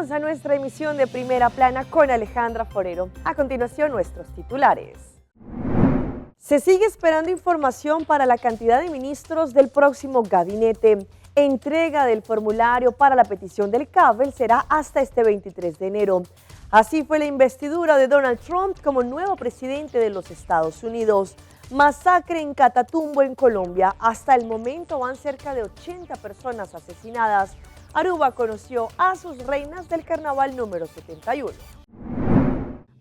Bienvenidos a nuestra emisión de Primera Plana con Alejandra Forero. A continuación, nuestros titulares. Se sigue esperando información para la cantidad de ministros del próximo gabinete. Entrega del formulario para la petición del CAFEL será hasta este 23 de enero. Así fue la investidura de Donald Trump como nuevo presidente de los Estados Unidos. Masacre en Catatumbo, en Colombia. Hasta el momento van cerca de 80 personas asesinadas. Aruba conoció a sus reinas del carnaval número 71.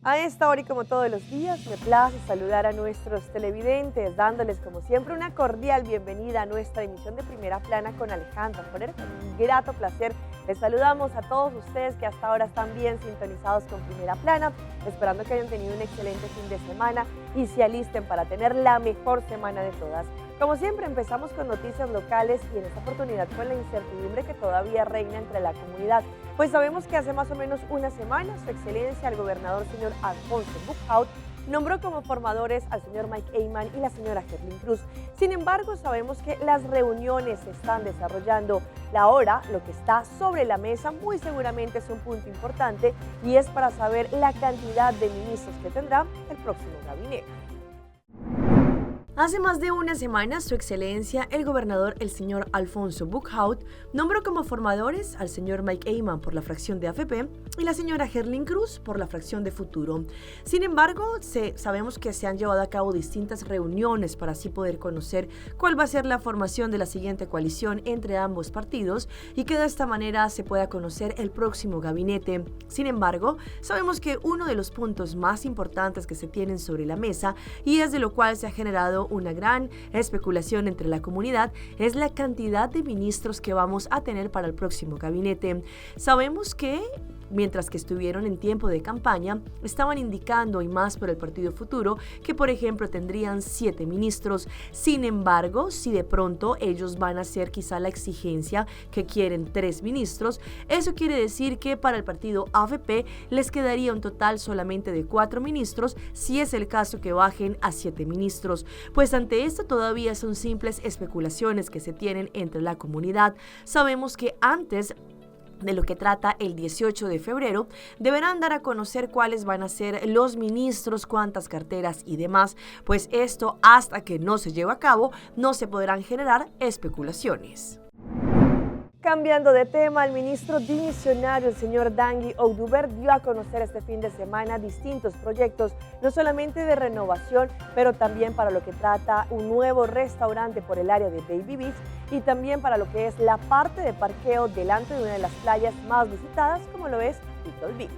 A esta hora y como todos los días, me place saludar a nuestros televidentes, dándoles como siempre una cordial bienvenida a nuestra emisión de Primera Plana con Alejandra Forero. Con un grato placer les saludamos a todos ustedes que hasta ahora están bien sintonizados con Primera Plana, esperando que hayan tenido un excelente fin de semana y se alisten para tener la mejor semana de todas. Como siempre, empezamos con noticias locales y en esta oportunidad con la incertidumbre que todavía reina entre la comunidad, pues sabemos que hace más o menos una semana su excelencia el gobernador señor Alfonso Buchhaut nombró como formadores al señor Mike Eyman y la señora Herlin Cruz. Sin embargo, sabemos que las reuniones se están desarrollando. Ahora, lo que está sobre la mesa muy seguramente es un punto importante y es para saber la cantidad de ministros que tendrá el próximo gabinete. Hace más de una semana, su excelencia, el gobernador, el señor Alfonso Buchhaut, nombró como formadores al señor Mike Eyman por la fracción de AFP y la señora Herlin Cruz por la fracción de Futuro. Sin embargo, sabemos que se han llevado a cabo distintas reuniones para así poder conocer cuál va a ser la formación de la siguiente coalición entre ambos partidos y que de esta manera se pueda conocer el próximo gabinete. Sin embargo, sabemos que uno de los puntos más importantes que se tienen sobre la mesa y es de lo cual se ha generado una gran especulación entre la comunidad es la cantidad de ministros que vamos a tener para el próximo gabinete. Sabemos que mientras que estuvieron en tiempo de campaña, estaban indicando, y más por el Partido Futuro, que por ejemplo tendrían 7 ministros. Sin embargo, si de pronto ellos van a hacer quizá la exigencia que quieren 3 ministros, eso quiere decir que para el partido AFP les quedaría un total solamente de 4 ministros, si es el caso que bajen a 7 ministros. Pues ante esto todavía son simples especulaciones que se tienen entre la comunidad. Sabemos que antes de lo que trata el 18 de febrero, deberán dar a conocer cuáles van a ser los ministros, cuántas carteras y demás, pues esto hasta que no se lleve a cabo no se podrán generar especulaciones. Cambiando de tema, el ministro dimisionario, el señor Dangui Oduber, dio a conocer este fin de semana distintos proyectos, no solamente de renovación, pero también para lo que trata un nuevo restaurante por el área de Baby Beach y también para lo que es la parte de parqueo delante de una de las playas más visitadas, como lo es Eagle Beach.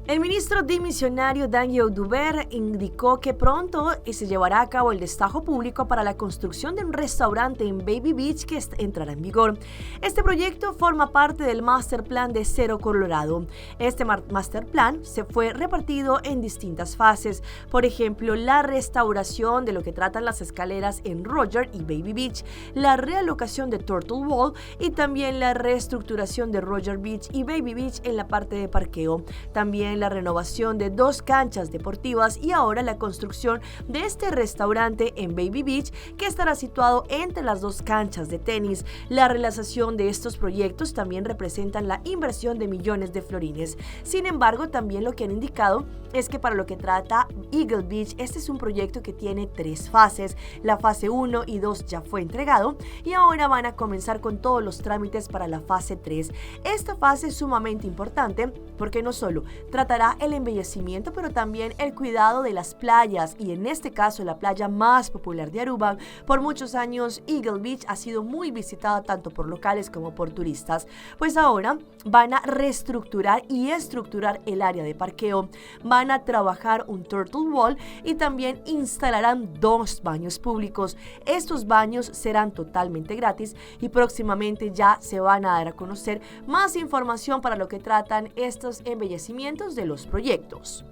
El ministro dimisionario Dangui Oduber indicó que pronto se llevará a cabo el destajo público para la construcción de un restaurante en Baby Beach que entrará en vigor. Este proyecto forma parte del Master Plan de Cero Colorado. Este Master Plan se fue repartido en distintas fases. Por ejemplo, la restauración de lo que tratan las escaleras en Roger y Baby Beach, la realocación de Turtle Wall y también la reestructuración de Roger Beach y Baby Beach en la parte de parqueo. También la renovación de 2 canchas deportivas y ahora la construcción de este restaurante en Baby Beach que estará situado entre las 2 canchas de tenis. La realización de estos proyectos también representan la inversión de millones de florines. Sin embargo, también lo que han indicado es que para lo que trata Eagle Beach, este es un proyecto que tiene 3 fases. La fase 1 y 2 ya fue entregado y ahora van a comenzar con todos los trámites para la fase 3. Esta fase es sumamente importante porque no solo tratará el embellecimiento, pero también el cuidado de las playas y en este caso la playa más popular de Aruba. Por muchos años Eagle Beach ha sido muy visitada tanto por locales como por turistas. Pues ahora van a reestructurar y estructurar el área de parqueo, van a trabajar un Turtle Wall y también instalarán 2 baños públicos. Estos baños serán totalmente gratis y próximamente ya se van a dar a conocer más información para lo que tratan estos embellecimientos de los proyectos.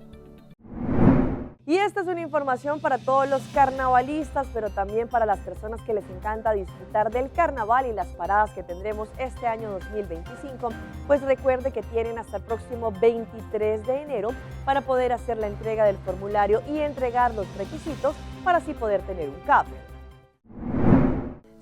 Y esta es una información para todos los carnavalistas, pero también para las personas que les encanta disfrutar del carnaval y las paradas que tendremos este año 2025. Pues recuerde que tienen hasta el próximo 23 de enero para poder hacer la entrega del formulario y entregar los requisitos para así poder tener un CAFEL.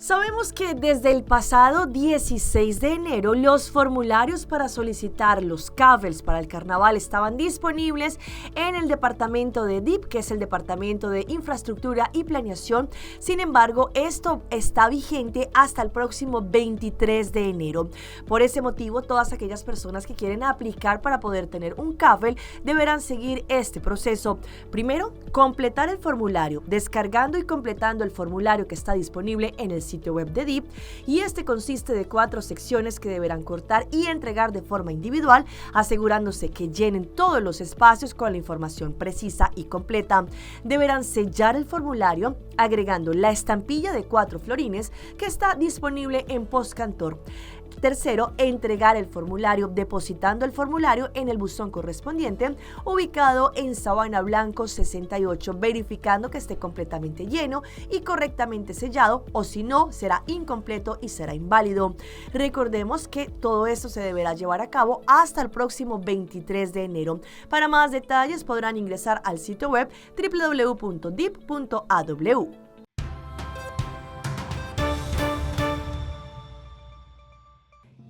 Sabemos que desde el pasado 16 de enero los formularios para solicitar los CAFELs para el carnaval estaban disponibles en el departamento de DIP, que es el Departamento de Infraestructura y Planeación. Sin embargo, esto está vigente hasta el próximo 23 de enero. Por ese motivo, todas aquellas personas que quieren aplicar para poder tener un CAFEL deberán seguir este proceso. Primero, completar el formulario, descargando y completando el formulario que está disponible en el sitio web de DIP, y este consiste de 4 secciones que deberán cortar y entregar de forma individual, asegurándose que llenen todos los espacios con la información precisa y completa. Deberán sellar el formulario agregando la estampilla de 4 florines que está disponible en Postcantor. Tercero, entregar el formulario depositando el formulario en el buzón correspondiente ubicado en Sabana Blanco 68, verificando que esté completamente lleno y correctamente sellado, o si no, será incompleto y será inválido. Recordemos que todo esto se deberá llevar a cabo hasta el próximo 23 de enero. Para más detalles podrán ingresar al sitio web www.dip.aw.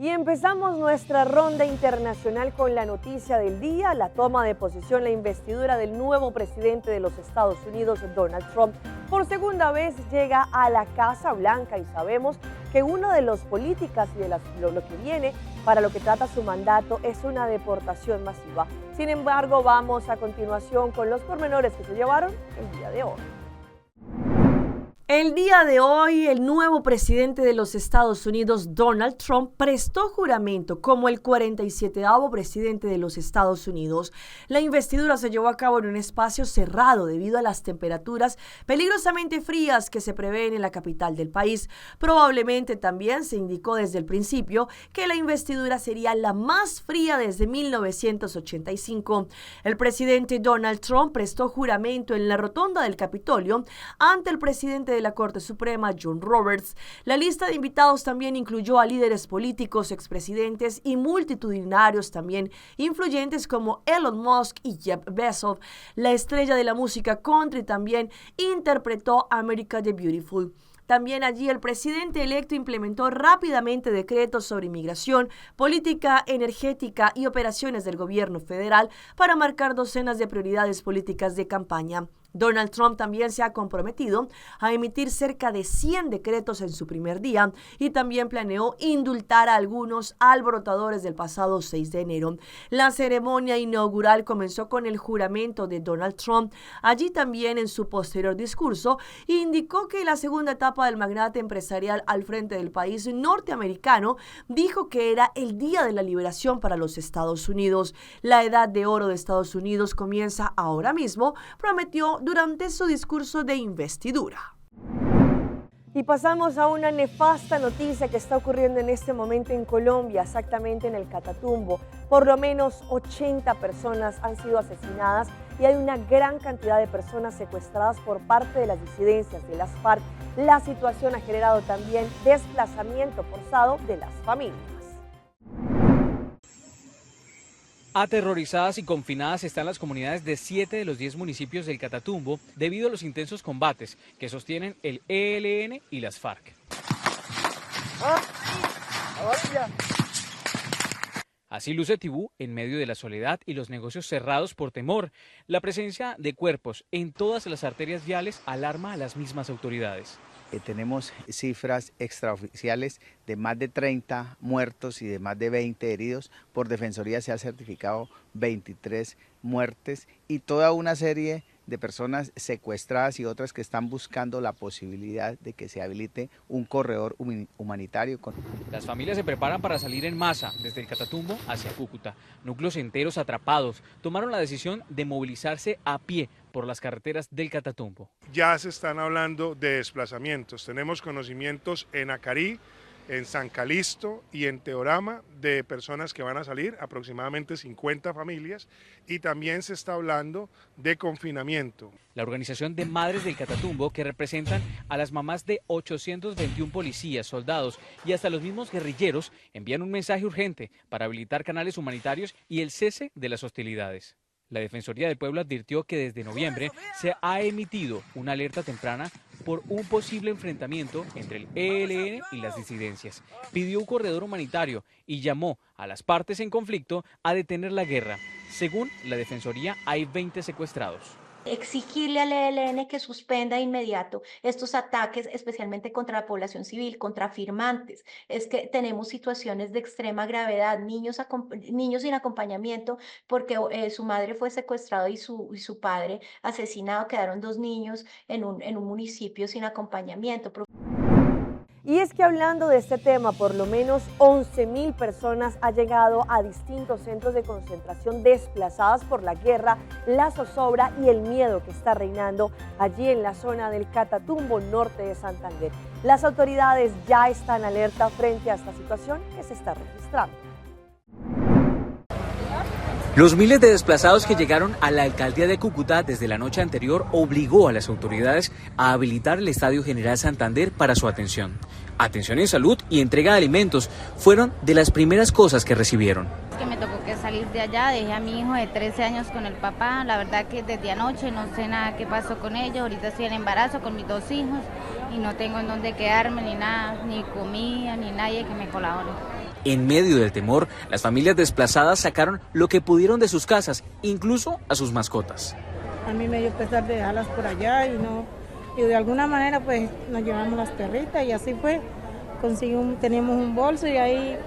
Y empezamos nuestra ronda internacional con la noticia del día, la toma de posesión, la investidura del nuevo presidente de los Estados Unidos, Donald Trump. Por segunda vez llega a la Casa Blanca y sabemos que una de las políticas y de lo que viene para lo que trata su mandato es una deportación masiva. Sin embargo, vamos a continuación con los pormenores que se llevaron el día de hoy. El día de hoy, el nuevo presidente de los Estados Unidos, Donald Trump, prestó juramento como el 47º presidente de los Estados Unidos. La investidura se llevó a cabo en un espacio cerrado debido a las temperaturas peligrosamente frías que se prevén en la capital del país. Probablemente también se indicó desde el principio que la investidura sería la más fría desde 1985. El presidente Donald Trump prestó juramento en la rotonda del Capitolio ante el presidente de la Corte Suprema, John Roberts. La lista de invitados también incluyó a líderes políticos, expresidentes y multitudinarios también influyentes como Elon Musk y Jeff Bezos. La estrella de la música country también interpretó America the Beautiful. También allí el presidente electo implementó rápidamente decretos sobre inmigración, política energética y operaciones del gobierno federal para marcar docenas de prioridades políticas de campaña. Donald Trump también se ha comprometido a emitir cerca de 100 decretos en su primer día y también planeó indultar a algunos alborotadores del pasado 6 de enero. La ceremonia inaugural comenzó con el juramento de Donald Trump. Allí también, en su posterior discurso, indicó que la segunda etapa del magnate empresarial al frente del país norteamericano dijo que era el día de la liberación para los Estados Unidos. La edad de oro de Estados Unidos comienza ahora mismo, prometió durante su discurso de investidura. Y pasamos a una nefasta noticia que está ocurriendo en este momento en Colombia, exactamente en el Catatumbo. Por lo menos 80 personas han sido asesinadas y hay una gran cantidad de personas secuestradas por parte de las disidencias de las FARC. La situación ha generado también desplazamiento forzado de las familias. Aterrorizadas y confinadas están las comunidades de 7 de los 10 municipios del Catatumbo debido a los intensos combates que sostienen el ELN y las FARC. Así luce Tibú en medio de la soledad y los negocios cerrados por temor. La presencia de cuerpos en todas las arterias viales alarma a las mismas autoridades. Tenemos cifras extraoficiales de más de 30 muertos y de más de 20 heridos. Por Defensoría se ha certificado 23 muertes y toda una serie de personas secuestradas y otras que están buscando la posibilidad de que se habilite un corredor humanitario. Las familias se preparan para salir en masa desde el Catatumbo hacia Cúcuta. Núcleos enteros atrapados tomaron la decisión de movilizarse a pie por las carreteras del Catatumbo. Ya se están hablando de desplazamientos. Tenemos conocimientos en Acarí, en San Calixto y en Teorama de personas que van a salir, aproximadamente 50 familias, y también se está hablando de confinamiento. La organización de Madres del Catatumbo, que representan a las mamás de 821 policías, soldados y hasta los mismos guerrilleros, envían un mensaje urgente para habilitar canales humanitarios y el cese de las hostilidades. La Defensoría del Pueblo advirtió que desde noviembre se ha emitido una alerta temprana por un posible enfrentamiento entre el ELN y las disidencias. Pidió un corredor humanitario y llamó a las partes en conflicto a detener la guerra. Según la Defensoría, hay 20 secuestrados. Exigirle al ELN que suspenda de inmediato estos ataques, especialmente contra la población civil, contra firmantes. Es que tenemos situaciones de extrema gravedad, niños sin acompañamiento, porque su madre fue secuestrada y su padre asesinado. Quedaron 2 niños en un municipio sin acompañamiento. Y es que hablando de este tema, por lo menos 11.000 personas han llegado a distintos centros de concentración desplazadas por la guerra, la zozobra y el miedo que está reinando allí en la zona del Catatumbo, norte de Santander. Las autoridades ya están alerta frente a esta situación que se está registrando. Los miles de desplazados que llegaron a la alcaldía de Cúcuta desde la noche anterior obligó a las autoridades a habilitar el Estadio General Santander para su atención. Atención en salud y entrega de alimentos fueron de las primeras cosas que recibieron. Que me tocó que salir de allá, dejé a mi hijo de 13 años con el papá, la verdad que desde anoche no sé nada qué pasó con ellos, ahorita estoy en embarazo con mis 2 hijos y no tengo en dónde quedarme ni nada, ni comida, ni nadie que me colabore. En medio del temor, las familias desplazadas sacaron lo que pudieron de sus casas, incluso a sus mascotas. A mí me dio pesar de dejarlas por allá y de alguna manera pues nos llevamos las perritas y así fue. Teníamos un bolso y ahí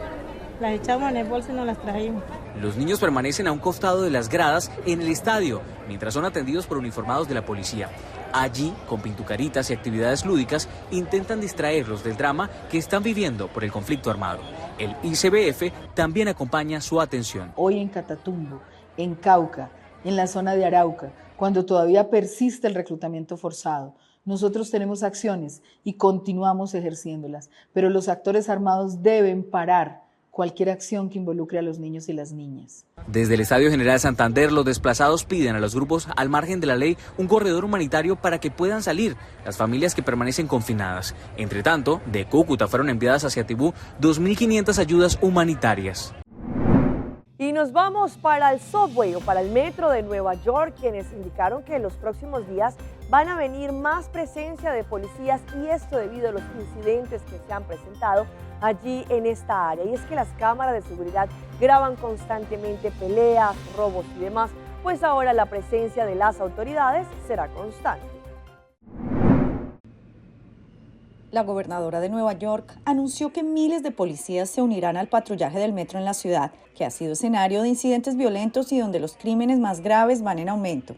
las echamos en el bolso y nos las trajimos. Los niños permanecen a un costado de las gradas en el estadio, mientras son atendidos por uniformados de la policía. Allí, con pintucaritas y actividades lúdicas, intentan distraerlos del drama que están viviendo por el conflicto armado. El ICBF también acompaña su atención. Hoy en Catatumbo, en Cauca, en la zona de Arauca, cuando todavía persiste el reclutamiento forzado, nosotros tenemos acciones y continuamos ejerciéndolas, pero los actores armados deben parar cualquier acción que involucre a los niños y las niñas. Desde el Estadio General Santander, los desplazados piden a los grupos al margen de la ley un corredor humanitario para que puedan salir las familias que permanecen confinadas. Entre tanto, de Cúcuta fueron enviadas hacia Tibú 2.500 ayudas humanitarias. Y nos vamos para el subway o para el metro de Nueva York, quienes indicaron que en los próximos días van a venir más presencia de policías, y esto debido a los incidentes que se han presentado allí en esta área. Y es que las cámaras de seguridad graban constantemente peleas, robos y demás, pues ahora la presencia de las autoridades será constante. La gobernadora de Nueva York anunció que miles de policías se unirán al patrullaje del metro en la ciudad, que ha sido escenario de incidentes violentos y donde los crímenes más graves van en aumento.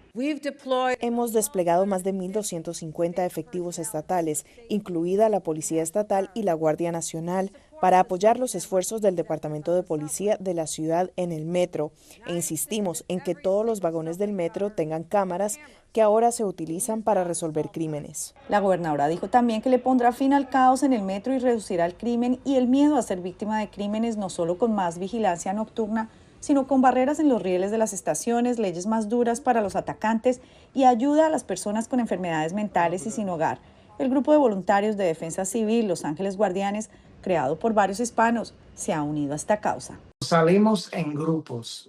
Hemos desplegado más de 1.250 efectivos estatales, incluida la Policía Estatal y la Guardia Nacional, para apoyar los esfuerzos del Departamento de Policía de la ciudad en el metro, e insistimos en que todos los vagones del metro tengan cámaras que ahora se utilizan para resolver crímenes. La gobernadora dijo también que le pondrá fin al caos en el metro y reducirá el crimen y el miedo a ser víctima de crímenes, no solo con más vigilancia nocturna, sino con barreras en los rieles de las estaciones, leyes más duras para los atacantes y ayuda a las personas con enfermedades mentales y sin hogar. El grupo de voluntarios de defensa civil, Los Ángeles Guardianes, creado por varios hispanos, se ha unido a esta causa. Salimos en grupos.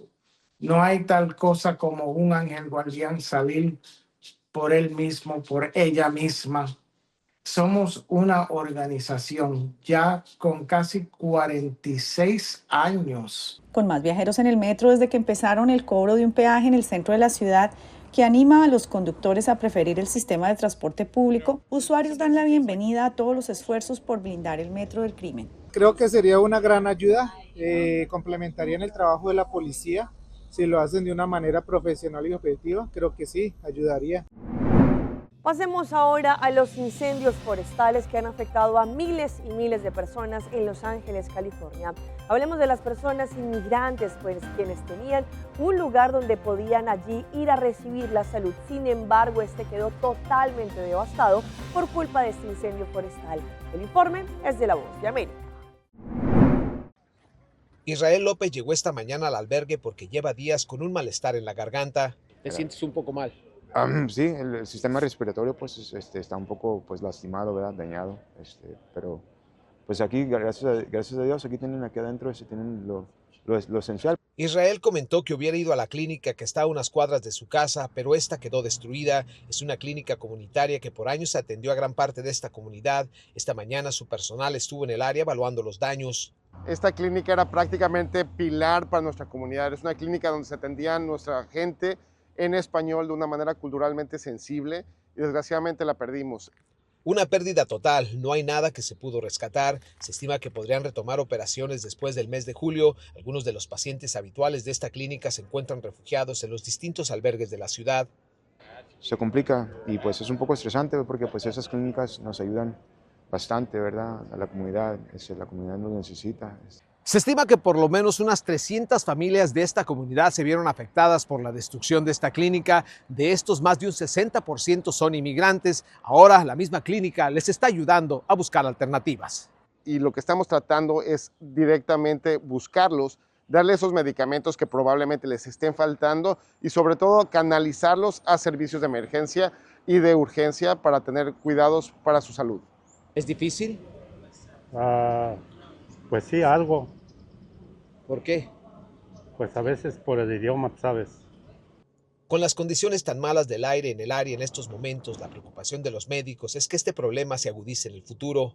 No hay tal cosa como un ángel guardián salir por él mismo, por ella misma. Somos una organización ya con casi 46 años. Con más viajeros en el metro desde que empezaron el cobro de un peaje en el centro de la ciudad, que anima a los conductores a preferir el sistema de transporte público, usuarios dan la bienvenida a todos los esfuerzos por blindar el metro del crimen. Creo que sería una gran ayuda, complementaría en el trabajo de la policía. Si lo hacen de una manera profesional y objetiva, creo que sí, ayudaría. Pasemos ahora a los incendios forestales que han afectado a miles y miles de personas en Los Ángeles, California. Hablemos de las personas inmigrantes, pues quienes tenían un lugar donde podían allí ir a recibir la salud. Sin embargo, este quedó totalmente devastado por culpa de este incendio forestal. El informe es de La Voz de América. Israel López llegó esta mañana al albergue porque lleva días con un malestar en la garganta. ¿Te sientes un poco mal? Sí, el sistema respiratorio pues está un poco pues lastimado, ¿verdad? Dañado, pero pues aquí gracias a Dios aquí tienen aquí adentro tienen lo esencial. Israel comentó que hubiera ido a la clínica que está a unas cuadras de su casa, pero esta quedó destruida. Es una clínica comunitaria que por años atendió a gran parte de esta comunidad. Esta mañana su personal estuvo en el área evaluando los daños. Esta clínica era prácticamente pilar para nuestra comunidad. Es una clínica donde se atendía a nuestra gente en español de una manera culturalmente sensible y desgraciadamente la perdimos. Una pérdida total, no hay nada que se pudo rescatar. Se estima que podrían retomar operaciones después del mes de julio. Algunos de los pacientes habituales de esta clínica se encuentran refugiados en los distintos albergues de la ciudad. Se complica y pues es un poco estresante porque pues esas clínicas nos ayudan bastante, ¿verdad? A la comunidad nos necesita. Se estima que por lo menos unas 300 familias de esta comunidad se vieron afectadas por la destrucción de esta clínica. De estos, más de un 60% son inmigrantes. Ahora la misma clínica les está ayudando a buscar alternativas. Y lo que estamos tratando es directamente buscarlos, darle esos medicamentos que probablemente les estén faltando y sobre todo canalizarlos a servicios de emergencia y de urgencia para tener cuidados para su salud. ¿Es difícil? Pues sí, algo. ¿Por qué? Pues a veces por el idioma, ¿sabes? Con las condiciones tan malas del aire en el área en estos momentos, la preocupación de los médicos es que este problema se agudice en el futuro.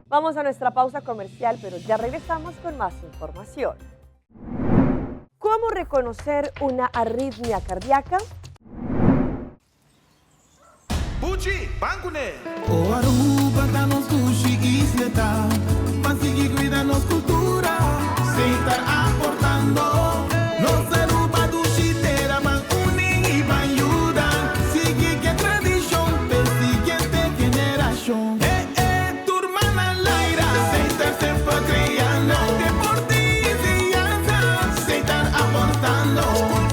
Vamos a nuestra pausa comercial, pero ya regresamos con más información. ¿Cómo reconocer una arritmia cardíaca? Pucci, Bancune. O Aruba, danos sushi isleta. Pansigi, cuidanos cultura. Se estar aportando. Los Aruba, dushi, tera, Bancune y Bayuda. Sigue que tradición, de siguiente generación. Tu hermana Laira. Se estar siempre creando. Deporte y enseñanza. Se estar aportando.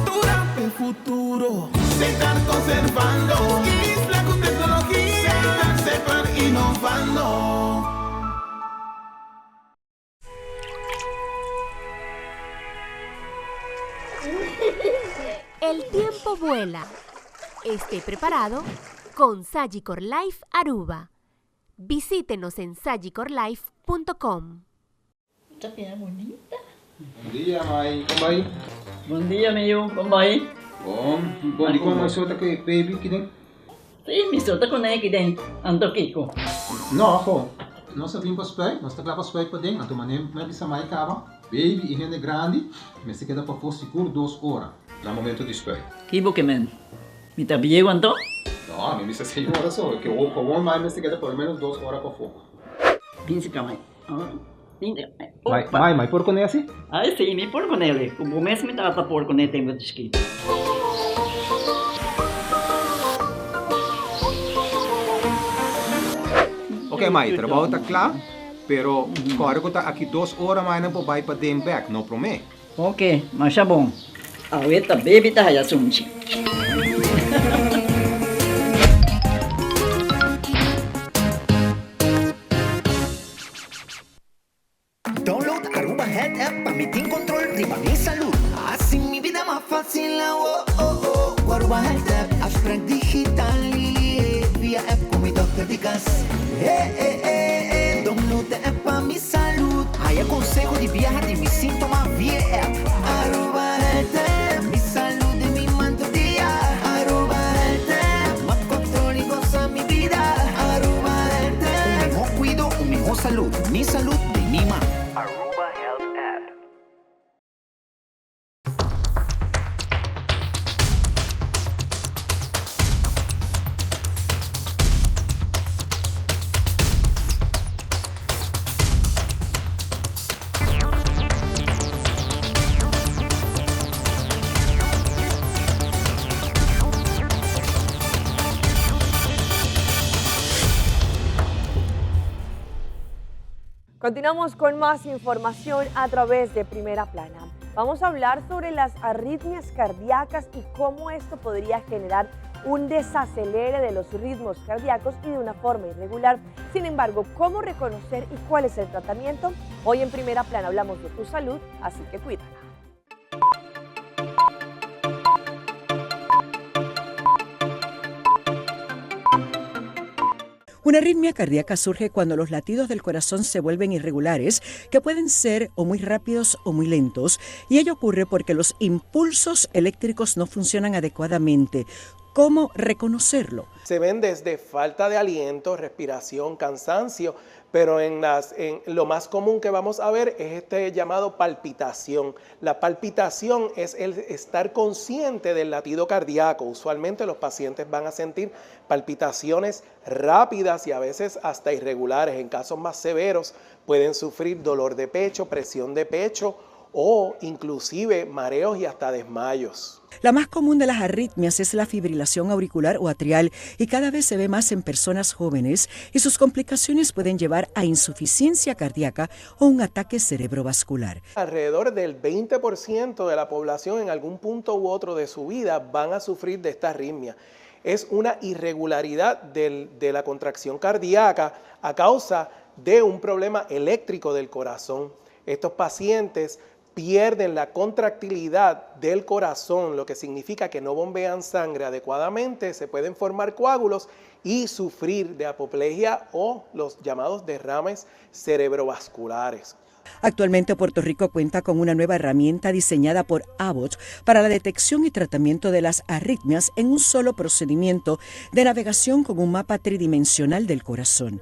Cultura, el futuro. Se estar conservando. El tiempo vuela. Esté preparado con Sagicor Life Aruba. Visítenos en sagicorlife.com. Esta piedra bonita. Bom dia, mãe. Como vai? Bom dia, meu. Como vai? Bom dia, como você está aqui, baby, aqui dentro? Sim, me solta com ele aqui dentro. Ando Kiko. Não, nós vimos para os pés, nós estamos para os pés para dentro, então mas bisa mais cava, baby e rende grande, mas se queda para for seguro 2 horas, no momento de spray. Kibo que men. Me tá bien quanto? Não, a mim bisa 6 horas só, que o com mais se queda por menos 2 horas para fogo. Pince camai. Mai, por con esse? Ah, sim, me por com ele. O começo me tava por com ele tem muito esquito. Ok, Mai, trabalho está claro, pero agora que está aqui 2 horas mais não vai para dentro back, não promete. Ok, mas tá bom. Ahorita baby tá já sunchi. Download Aruba Health App para meter control riba mi salud. Así mi vida más fácil. Aruba Health App, hashtag digital via app con mi doctor dicas. Download the app para mi salud. Aí aconselho de viajar de mi síntoma via app. Aruba Health App, mi salud de mi manto día. Aruba Health App, más control y goza mi vida. Aruba Health App, mejor cuido, mejor salud. Mi salud de mi mano. Aruba Health App. Continuamos con más información a través de Primera Plana. Vamos a hablar sobre las arritmias cardíacas y cómo esto podría generar un desacelere de los ritmos cardíacos y de una forma irregular. Sin embargo, ¿cómo reconocer y cuál es el tratamiento? Hoy en Primera Plana hablamos de tu salud, así que cuídala. Una arritmia cardíaca surge cuando los latidos del corazón se vuelven irregulares, que pueden ser o muy rápidos o muy lentos, y ello ocurre porque los impulsos eléctricos no funcionan adecuadamente. ¿Cómo reconocerlo? Se ven desde falta de aliento, respiración, cansancio, pero lo más común que vamos a ver es este llamado palpitación. La palpitación es el estar consciente del latido cardíaco. Usualmente los pacientes van a sentir palpitaciones rápidas y a veces hasta irregulares. En casos más severos pueden sufrir dolor de pecho, presión de pecho o inclusive mareos y hasta desmayos. La más común de las arritmias es la fibrilación auricular o atrial y cada vez se ve más en personas jóvenes y sus complicaciones pueden llevar a insuficiencia cardíaca o un ataque cerebrovascular. Alrededor del 20% de la población en algún punto u otro de su vida van a sufrir de esta arritmia. Es una irregularidad de la contracción cardíaca a causa de un problema eléctrico del corazón. Estos pacientes pierden la contractilidad del corazón, lo que significa que no bombean sangre adecuadamente, se pueden formar coágulos y sufrir de apoplejía o los llamados derrames cerebrovasculares. Actualmente Puerto Rico cuenta con una nueva herramienta diseñada por Abbott para la detección y tratamiento de las arritmias en un solo procedimiento de navegación con un mapa tridimensional del corazón.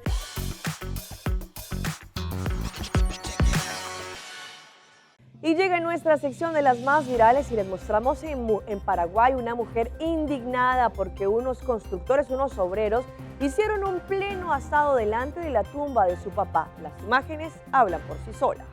Y llega nuestra sección de las más virales y les mostramos en Paraguay una mujer indignada porque unos constructores, unos obreros, hicieron un pleno asado delante de la tumba de su papá. Las imágenes hablan por sí solas.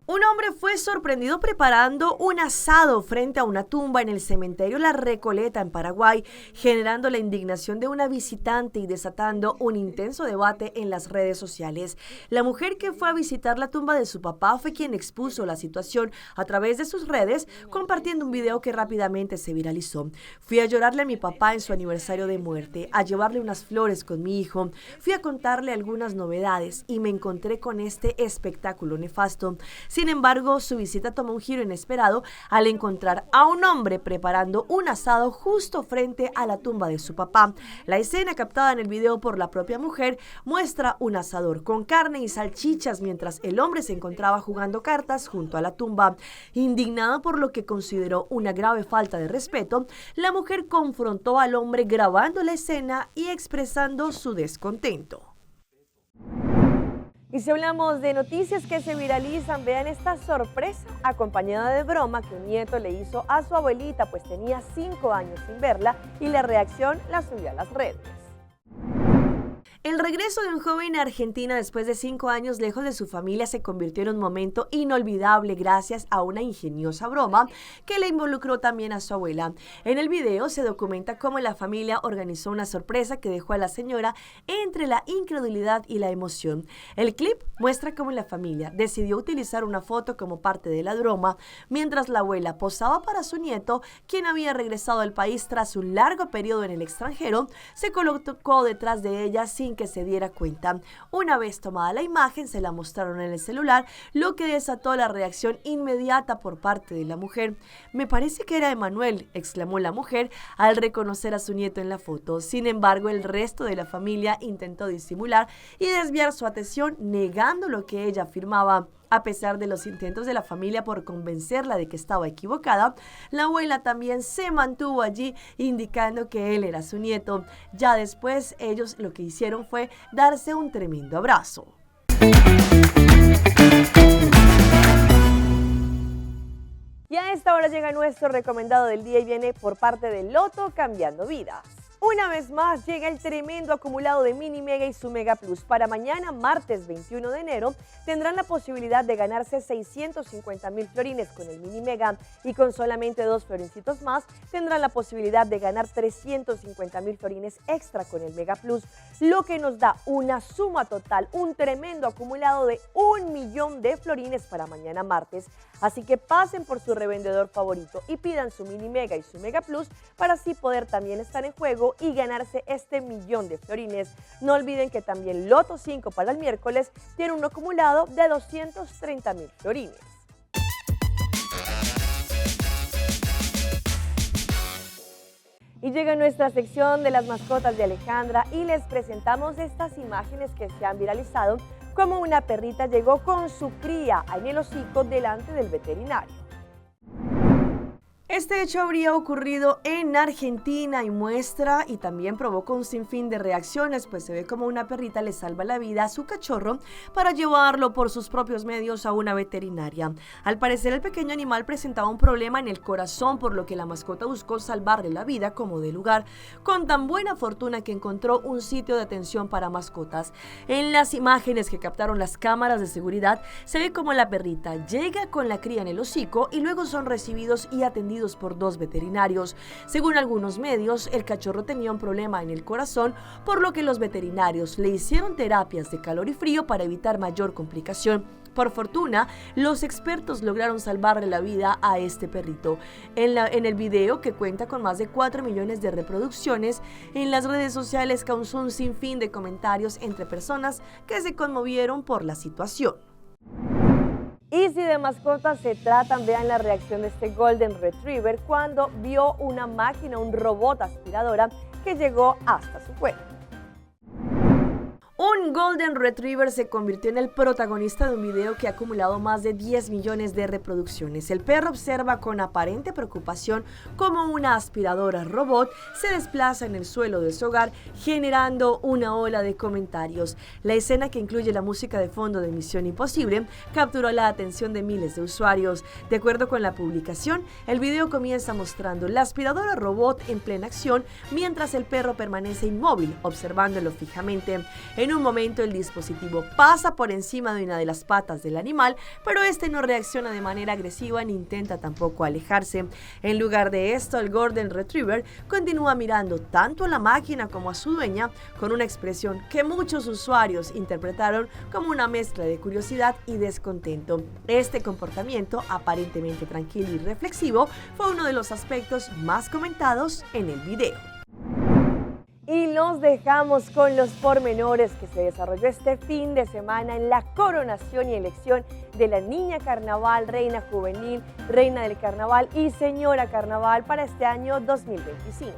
Un hombre fue sorprendido preparando un asado frente a una tumba en el cementerio La Recoleta, en Paraguay, generando la indignación de una visitante y desatando un intenso debate en las redes sociales. La mujer que fue a visitar la tumba de su papá fue quien expuso la situación a través de sus redes, compartiendo un video que rápidamente se viralizó. Fui a llorarle a mi papá en su aniversario de muerte, a llevarle unas flores con mi hijo, fui a contarle algunas novedades y me encontré con este espectáculo nefasto. Sin embargo, su visita tomó un giro inesperado al encontrar a un hombre preparando un asado justo frente a la tumba de su papá. La escena captada en el video por la propia mujer muestra un asador con carne y salchichas mientras el hombre se encontraba jugando cartas junto a la tumba. Indignada por lo que consideró una grave falta de respeto, la mujer confrontó al hombre grabando la escena y expresando su descontento. Y si hablamos de noticias que se viralizan, vean esta sorpresa acompañada de broma que un nieto le hizo a su abuelita, pues tenía 5 años sin verla y la reacción la subió a las redes. El regreso de un joven a Argentina después de 5 años lejos de su familia se convirtió en un momento inolvidable gracias a una ingeniosa broma que le involucró también a su abuela. En el video se documenta cómo la familia organizó una sorpresa que dejó a la señora entre la incredulidad y la emoción. El clip muestra cómo la familia decidió utilizar una foto como parte de la broma, mientras la abuela posaba para su nieto, quien había regresado al país tras un largo periodo en el extranjero, se colocó detrás de ella sin que se diera cuenta. Una vez tomada la imagen, se la mostraron en el celular, lo que desató la reacción inmediata por parte de la mujer. Me parece que era Emanuel, exclamó la mujer al reconocer a su nieto en la foto. Sin embargo, el resto de la familia intentó disimular y desviar su atención, negando lo que ella afirmaba. A pesar de los intentos de la familia por convencerla de que estaba equivocada, la abuela también se mantuvo allí indicando que él era su nieto. Ya después ellos lo que hicieron fue darse un tremendo abrazo. Y a esta hora llega nuestro recomendado del día y viene por parte de Loto Cambiando Vidas. Una vez más llega el tremendo acumulado de Mini Mega y su Mega Plus. Para mañana, martes 21 de enero, tendrán la posibilidad de ganarse 650,000 florines con el Mini Mega y con solamente 2 florincitos más tendrán la posibilidad de ganar 350,000 florines extra con el Mega Plus, lo que nos da una suma total, un tremendo acumulado de 1 millón de florines para mañana martes. Así que pasen por su revendedor favorito y pidan su Mini Mega y su Mega Plus para así poder también estar en juego y ganarse este 1 millón de florines. No olviden que también Loto 5 para el miércoles tiene un acumulado de 230,000 florines. Y llega nuestra sección de las mascotas de Alejandra y les presentamos estas imágenes que se han viralizado, como una perrita llegó con su cría en el hocico delante del veterinario. Este hecho habría ocurrido en Argentina y muestra y también provoca un sinfín de reacciones, pues se ve como una perrita le salva la vida a su cachorro para llevarlo por sus propios medios a una veterinaria. Al parecer el pequeño animal presentaba un problema en el corazón, por lo que la mascota buscó salvarle la vida como de lugar, con tan buena fortuna que encontró un sitio de atención para mascotas. En las imágenes que captaron las cámaras de seguridad se ve como la perrita llega con la cría en el hocico y luego son recibidos y atendidos por 2 veterinarios. Según algunos medios, el cachorro tenía un problema en el corazón, por lo que los veterinarios le hicieron terapias de calor y frío para evitar mayor complicación. Por fortuna, los expertos lograron salvarle la vida a este perrito. En el video, que cuenta con más de 4 millones de reproducciones, en las redes sociales causó un sinfín de comentarios entre personas que se conmovieron por la situación. Y si de mascotas se tratan, vean la reacción de este Golden Retriever cuando vio una máquina, un robot aspiradora que llegó hasta su cuello. Un Golden Retriever se convirtió en el protagonista de un video que ha acumulado más de 10 millones de reproducciones. El perro observa con aparente preocupación cómo una aspiradora robot se desplaza en el suelo de su hogar, generando una ola de comentarios. La escena, que incluye la música de fondo de Misión Imposible, capturó la atención de miles de usuarios. De acuerdo con la publicación, el video comienza mostrando la aspiradora robot en plena acción, mientras el perro permanece inmóvil, observándolo fijamente. En un momento el dispositivo pasa por encima de una de las patas del animal, pero este no reacciona de manera agresiva ni intenta tampoco alejarse. En lugar de esto, el Golden Retriever continúa mirando tanto a la máquina como a su dueña con una expresión que muchos usuarios interpretaron como una mezcla de curiosidad y descontento. Este comportamiento, aparentemente tranquilo y reflexivo, fue uno de los aspectos más comentados en el video. Y los dejamos con los pormenores que se desarrolló este fin de semana en la coronación y elección de la Niña Carnaval, Reina Juvenil, Reina del Carnaval y Señora Carnaval para este año 2025.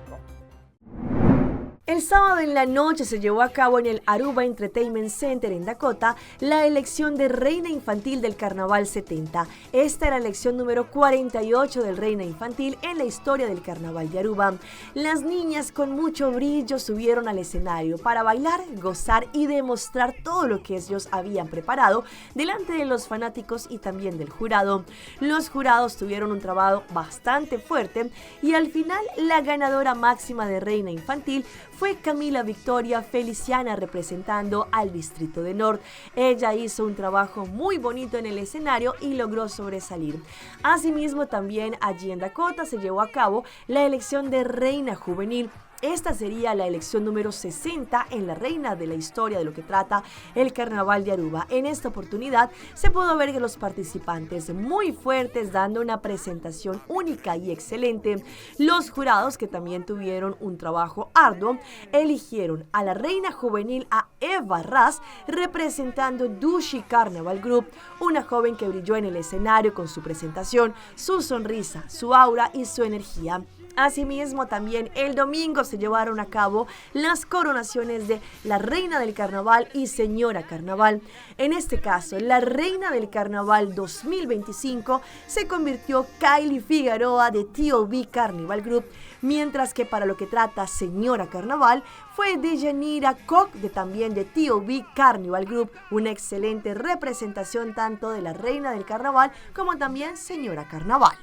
El sábado en la noche se llevó a cabo en el Aruba Entertainment Center en Dakota la elección de Reina Infantil del Carnaval 70. Esta era la elección número 48 del Reina Infantil en la historia del Carnaval de Aruba. Las niñas con mucho brillo subieron al escenario para bailar, gozar y demostrar todo lo que ellos habían preparado delante de los fanáticos y también del jurado. Los jurados tuvieron un trabajo bastante fuerte y al final la ganadora máxima de Reina Infantil fue Camila Victoria Feliciana, representando al Distrito de Norte. Ella hizo un trabajo muy bonito en el escenario y logró sobresalir. Asimismo, también allí en Dakota se llevó a cabo la elección de Reina Juvenil. Esta sería la elección número 60 en la reina de la historia de lo que trata el Carnaval de Aruba. En esta oportunidad se pudo ver que los participantes muy fuertes, dando una presentación única y excelente. Los jurados, que también tuvieron un trabajo arduo, eligieron a la reina juvenil, a Eva Raz, representando Dushi Carnival Group, una joven que brilló en el escenario con su presentación, su sonrisa, su aura y su energía. Asimismo, también el domingo se llevaron a cabo las coronaciones de la Reina del Carnaval y Señora Carnaval. En este caso, la Reina del Carnaval 2025 se convirtió Kylie Figueroa de TOB Carnival Group, mientras que para lo que trata Señora Carnaval fue Deyanira Koch también de TOB Carnival Group, una excelente representación tanto de la Reina del Carnaval como también Señora Carnaval.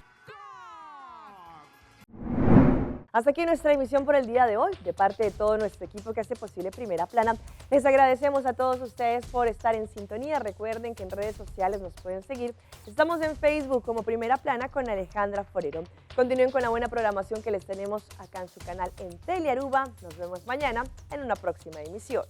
Hasta aquí nuestra emisión por el día de hoy. De parte de todo nuestro equipo que hace posible Primera Plana, les agradecemos a todos ustedes por estar en sintonía. Recuerden que en redes sociales nos pueden seguir. Estamos en Facebook como Primera Plana con Alejandra Forero. Continúen con la buena programación que les tenemos acá en su canal en Telearuba. Nos vemos mañana en una próxima emisión.